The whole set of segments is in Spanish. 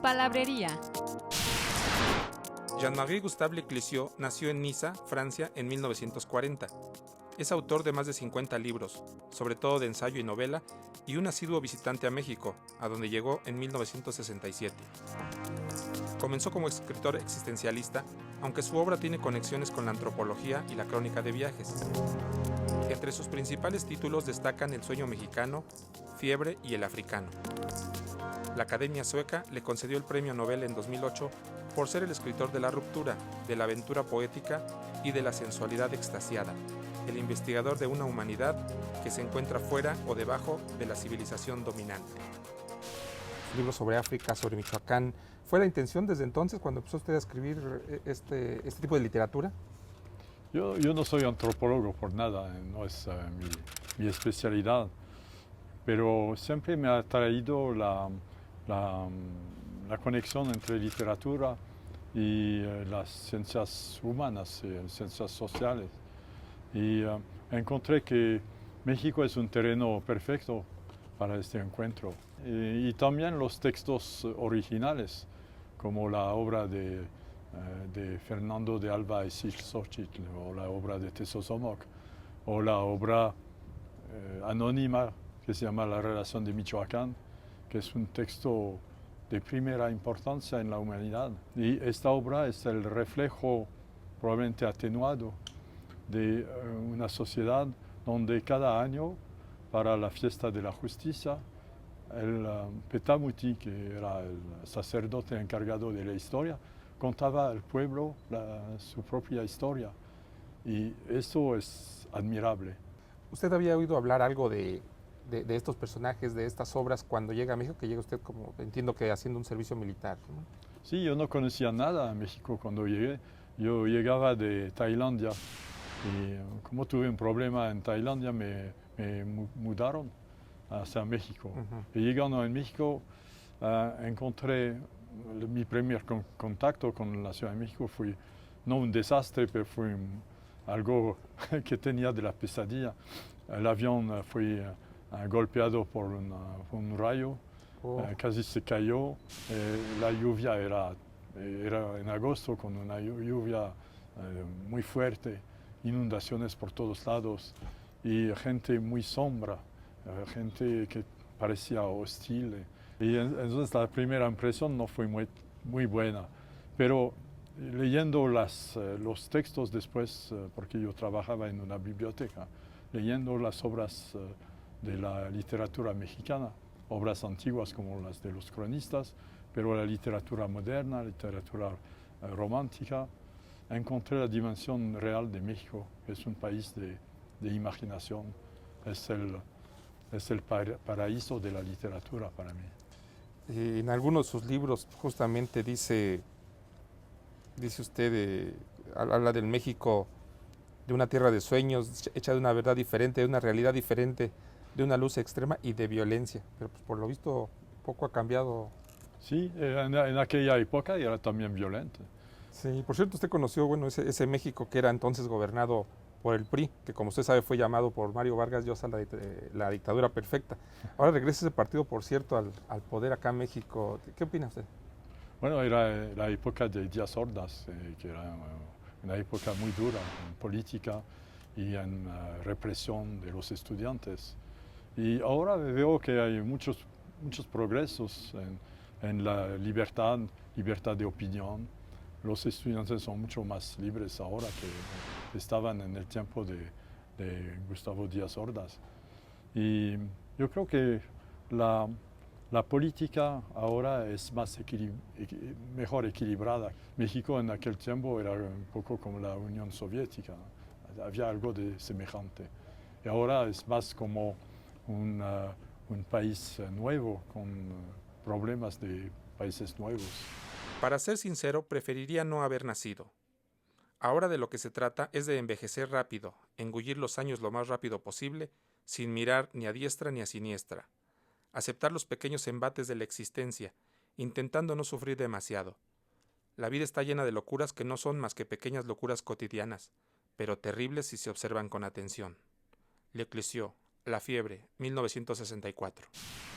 Palabrería. Jean-Marie Gustave Leclésio nació en Niza, Francia, en 1940. Es autor de más de 50 libros, sobre todo de ensayo y novela, y un asiduo visitante a México, a donde llegó en 1967. Comenzó como escritor existencialista, aunque su obra tiene conexiones con la antropología y la crónica de viajes. Entre sus principales títulos destacan El sueño mexicano, Fiebre y El africano. La Academia Sueca le concedió el Premio Nobel en 2008 por ser el escritor de la ruptura, de la aventura poética y de la sensualidad extasiada, el investigador de una humanidad que se encuentra fuera o debajo de la civilización dominante. Libros sobre África, sobre Michoacán. ¿Fue la intención desde entonces, cuando empezó usted a escribir este tipo de literatura? Yo no soy antropólogo por nada, no es mi especialidad, pero siempre me ha atraído la conexión entre literatura y las ciencias humanas, ciencias sociales. Y encontré que México es un terreno perfecto para este encuentro. Y también los textos originales, como la obra de Fernando de Alva Xochitl, o la obra de Tezosomoc, o la obra anónima que se llama La relación de Michoacán, que es un texto de primera importancia en la humanidad. Y esta obra es el reflejo, probablemente atenuado, de una sociedad donde cada año, para la fiesta de la justicia, el Petamuti, que era el sacerdote encargado de la historia, contaba al pueblo su propia historia. Y eso es admirable. ¿Usted había oído hablar algo de estos personajes, de estas obras, cuando llega a México, que llega usted, como entiendo que haciendo un servicio militar, ¿no? Sí, yo no conocía nada en México cuando llegué. Yo llegaba de Tailandia y como tuve un problema en Tailandia me mudaron hacia México. Y llegando en México encontré mi primer contacto con la Ciudad de México. Fue no un desastre, pero fue algo que tenía de la pesadilla. El avión fue golpeado por un rayo, casi se cayó. La lluvia era en agosto, con una lluvia muy fuerte, inundaciones por todos lados y gente muy sombra, gente que parecía hostil. Y entonces la primera impresión no fue muy buena, pero leyendo los textos después, porque yo trabajaba en una biblioteca, leyendo las obras de la literatura mexicana, obras antiguas como las de los cronistas, pero la literatura moderna, literatura romántica, encontré la dimensión real de México. Es un país de imaginación, es el paraíso de la literatura para mí. En algunos de sus libros justamente dice usted, habla del México, de una tierra de sueños, hecha de una verdad diferente, de una realidad diferente, de una luz extrema y de violencia. Pero pues, por lo visto poco ha cambiado. Sí, en aquella época era también violento. Sí, por cierto, usted conoció ese México que era entonces gobernado por el PRI, que como usted sabe fue llamado por Mario Vargas Llosa la dictadura perfecta. Ahora regresa ese partido, por cierto, al poder acá en México. ¿Qué opina usted? Bueno, era la época de Díaz Ordaz, que era una época muy dura en política y en represión de los estudiantes. Y ahora veo que hay muchos progresos en la libertad de opinión. Los estudiantes son mucho más libres ahora que estaban en el tiempo de Gustavo Díaz Ordaz. Y yo creo que la política ahora es mejor equilibrada. México en aquel tiempo era un poco como la Unión Soviética, había algo de semejante. Y ahora es más como un país nuevo, con problemas de países nuevos. Para ser sincero, preferiría no haber nacido. Ahora de lo que se trata es de envejecer rápido, engullir los años lo más rápido posible, sin mirar ni a diestra ni a siniestra. Aceptar los pequeños embates de la existencia, intentando no sufrir demasiado. La vida está llena de locuras que no son más que pequeñas locuras cotidianas, pero terribles si se observan con atención. Leclésio, La fiebre, 1964.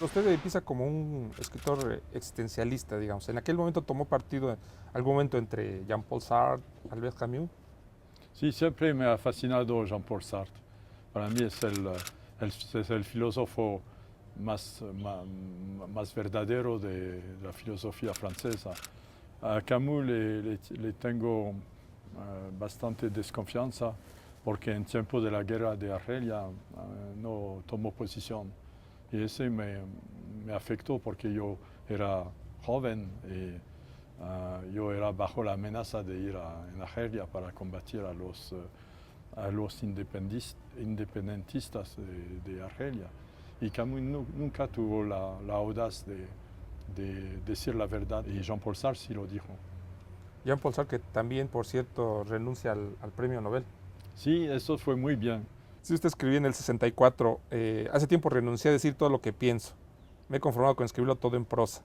Usted empieza como un escritor existencialista, digamos. ¿En aquel momento tomó partido en algún momento entre Jean-Paul Sartre, Albert Camus? Sí, siempre me ha fascinado Jean-Paul Sartre. Para mí es el filósofo más verdadero de la filosofía francesa. A Camus le tengo bastante desconfianza porque en tiempo de la guerra de Argelia no tomó posición. Y ese me afectó porque yo era joven y yo era bajo la amenaza de ir en Argelia para combatir a los independentistas de Argelia. Y Camus nunca tuvo la audaz de decir la verdad, y Jean-Paul Sartre sí lo dijo. Jean-Paul Sartre, que también, por cierto, renuncia al premio Nobel. Sí, eso fue muy bien. Si usted escribió en el 64, hace tiempo renuncié a decir todo lo que pienso. Me he conformado con escribirlo todo en prosa.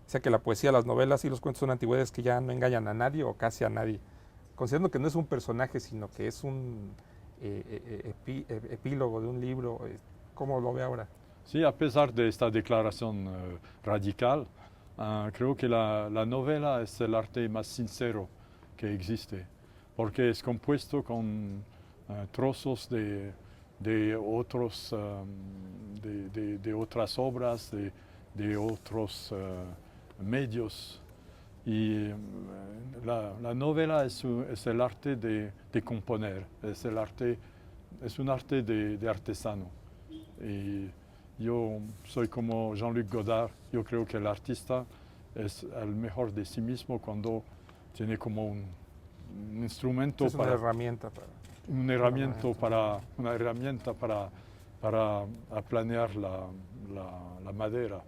O sea que la poesía, las novelas y los cuentos son antigüedades que ya no engañan a nadie o casi a nadie. Considerando que no es un personaje, sino que es un epílogo de un libro, ¿cómo lo ve ahora? Sí, a pesar de esta declaración radical, creo que la novela es el arte más sincero que existe, porque es compuesto con trozos de otras obras, de otros medios. Y la novela es el arte de componer, es un arte de artesano. Y yo soy como Jean-Luc Godard, yo creo que el artista es el mejor de sí mismo cuando tiene como un instrumento es una herramienta para planear la madera.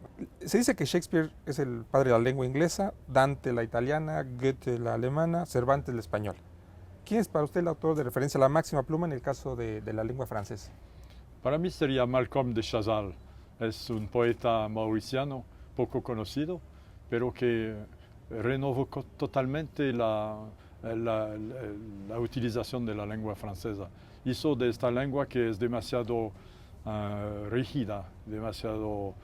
Se dice que Shakespeare es el padre de la lengua inglesa, Dante la italiana, Goethe la alemana, Cervantes la española. ¿Quién es para usted el autor de referencia, la máxima pluma en el caso de la lengua francesa? Para mí sería Malcolm de Chazal. Es un poeta mauriciano poco conocido, pero que renovó totalmente la utilización de la lengua francesa. Hizo de esta lengua que es demasiado rígida, demasiado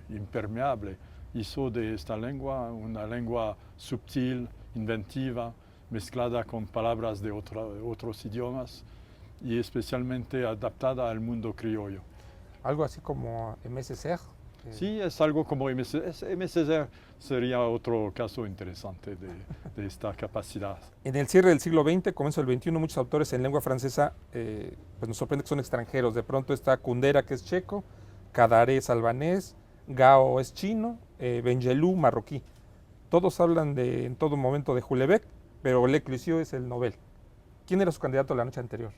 impermeable. Hizo de esta lengua una lengua sutil, inventiva, mezclada con palabras de otros idiomas y especialmente adaptada al mundo criollo. Algo así como Aimé Césaire. Sí, es algo como Aimé Césaire, sería otro caso interesante de esta capacidad. En el cierre del siglo XX, comienzo del XXI, muchos autores en lengua francesa pues nos sorprende que son extranjeros. De pronto está Kundera, que es checo, Cadaré es albanés, Gao es chino, Benjelloul marroquí. Todos hablan en todo momento de Houellebecq, pero Le Clisio es el Nobel. ¿Quién era su candidato la noche anterior?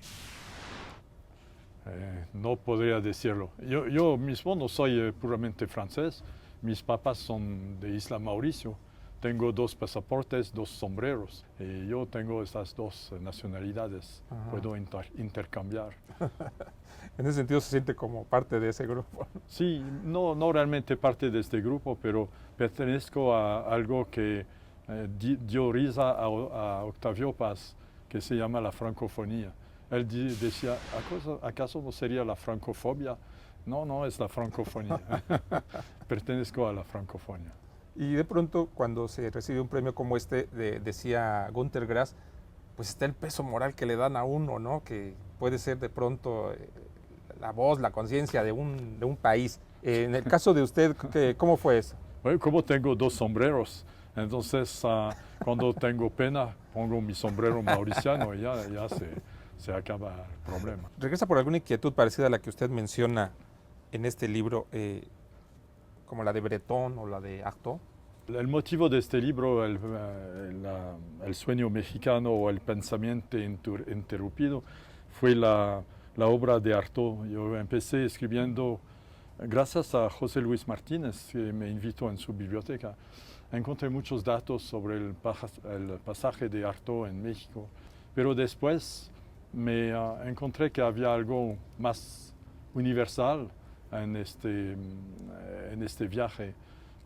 No podría decirlo. Yo mismo no soy puramente francés. Mis papás son de Isla Mauricio. Tengo 2 pasaportes, 2 sombreros. Y yo tengo esas 2 nacionalidades. Ajá. Puedo intercambiar. En ese sentido se siente como parte de ese grupo. Sí, no realmente parte de este grupo, pero pertenezco a algo que dio risa a Octavio Paz, que se llama la francofonía. Él decía, ¿acaso no sería la francofobia? No, es la francofonía. Pertenezco a la francofonía. Y de pronto, cuando se recibe un premio como este, decía Günter Grass, pues está el peso moral que le dan a uno, ¿no? Que puede ser de pronto la voz, la conciencia de un país. En el caso de usted, ¿cómo fue eso? Bueno, como tengo 2 sombreros, entonces cuando tengo pena pongo mi sombrero mauriciano y ya se acaba el problema. ¿Regresa por alguna inquietud parecida a la que usted menciona en este libro, como la de Breton o la de Artaud? El motivo de este libro, el sueño mexicano o el pensamiento interrumpido, fue la obra de Artaud. Yo empecé escribiendo, gracias a José Luis Martínez, que me invitó en su biblioteca. Encontré muchos datos sobre el pasaje de Artaud en México, pero después me encontré que había algo más universal en este viaje,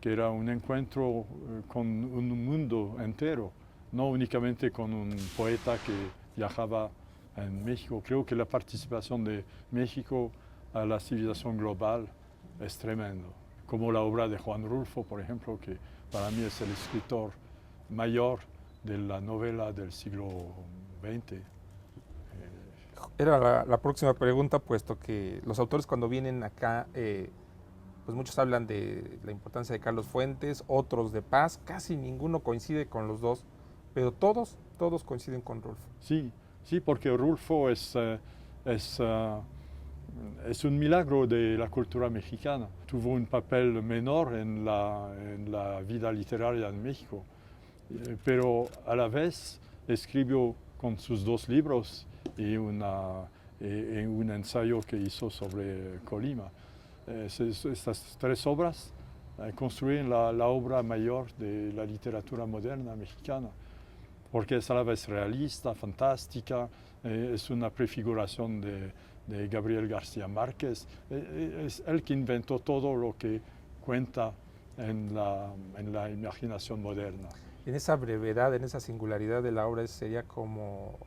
que era un encuentro con un mundo entero, no únicamente con un poeta que viajaba en México. Creo que la participación de México a la civilización global es tremendo. Como la obra de Juan Rulfo, por ejemplo, que para mí es el escritor mayor de la novela del siglo XX. Era la próxima pregunta, puesto que los autores cuando vienen acá, pues muchos hablan de la importancia de Carlos Fuentes, otros de Paz, casi ninguno coincide con los dos, pero todos coinciden con Rulfo. Sí, sí, porque Rulfo es un milagro de la cultura mexicana. Tuvo un papel menor en la vida literaria en México, pero a la vez escribió con sus dos libros y un ensayo que hizo sobre Colima. Estas tres obras construyen la obra mayor de la literatura moderna mexicana, porque es a la vez realista, fantástica, es una prefiguración de Gabriel García Márquez. Es él que inventó todo lo que cuenta en la imaginación moderna. En esa brevedad, en esa singularidad de la obra, sería como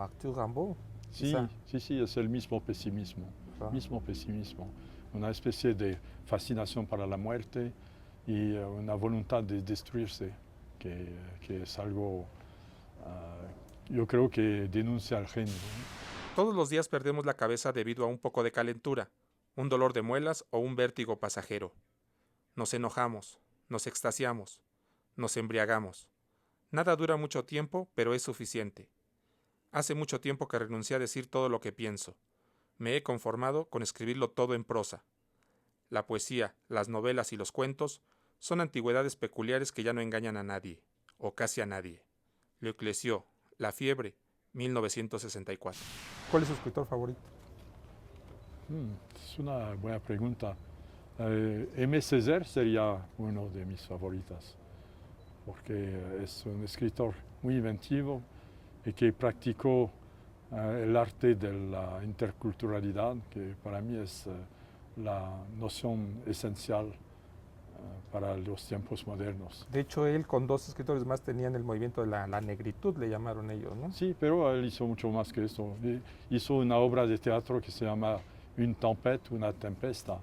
Arthur Rimbaud. Sí, sí, es el mismo pesimismo, una especie de fascinación para la muerte y una voluntad de destruirse, que es algo, yo creo que denuncia al genio. Todos los días perdemos la cabeza debido a un poco de calentura, un dolor de muelas o un vértigo pasajero. Nos enojamos, nos extasiamos, nos embriagamos. Nada dura mucho tiempo, pero es suficiente. Hace mucho tiempo que renuncié a decir todo lo que pienso. Me he conformado con escribirlo todo en prosa. La poesía, las novelas y los cuentos son antigüedades peculiares que ya no engañan a nadie, o casi a nadie. Le Clézio, La fiebre, 1964. ¿Cuál es su escritor favorito? Es una buena pregunta. Aimé Césaire sería uno de mis favoritas, porque es un escritor muy inventivo y que practicó el arte de la interculturalidad, que para mí es la noción esencial para los tiempos modernos. De hecho, él con dos escritores más tenían el movimiento de la negritud, le llamaron ellos, ¿no? Sí, pero él hizo mucho más que eso. Hizo una obra de teatro que se llama Une tempête, una tempesta,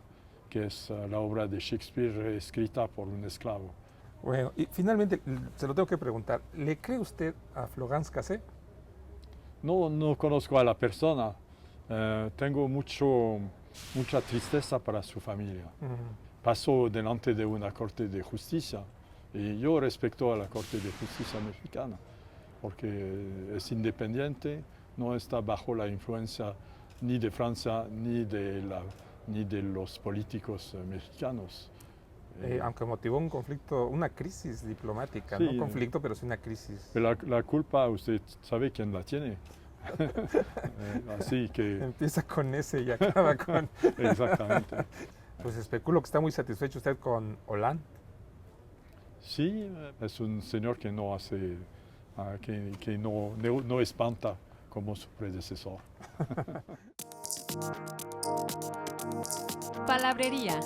que es la obra de Shakespeare escrita por un esclavo. Bueno, y finalmente, se lo tengo que preguntar, ¿le cree usted a Florence Cassé? No conozco a la persona, tengo mucha tristeza para su familia. Pasó delante de una corte de justicia y yo respeto a la Corte de Justicia mexicana, porque es independiente, no está bajo la influencia ni de Francia ni de los políticos mexicanos. Aunque motivó un conflicto, una crisis diplomática, sí, no conflicto, pero sí una crisis. Pero la culpa, usted sabe quién la tiene. Así que... Empieza con ese y acaba con... Exactamente. Pues especulo que está muy satisfecho usted con Hollande. Sí, es un señor que no hace, que no espanta como su predecesor. Palabrería.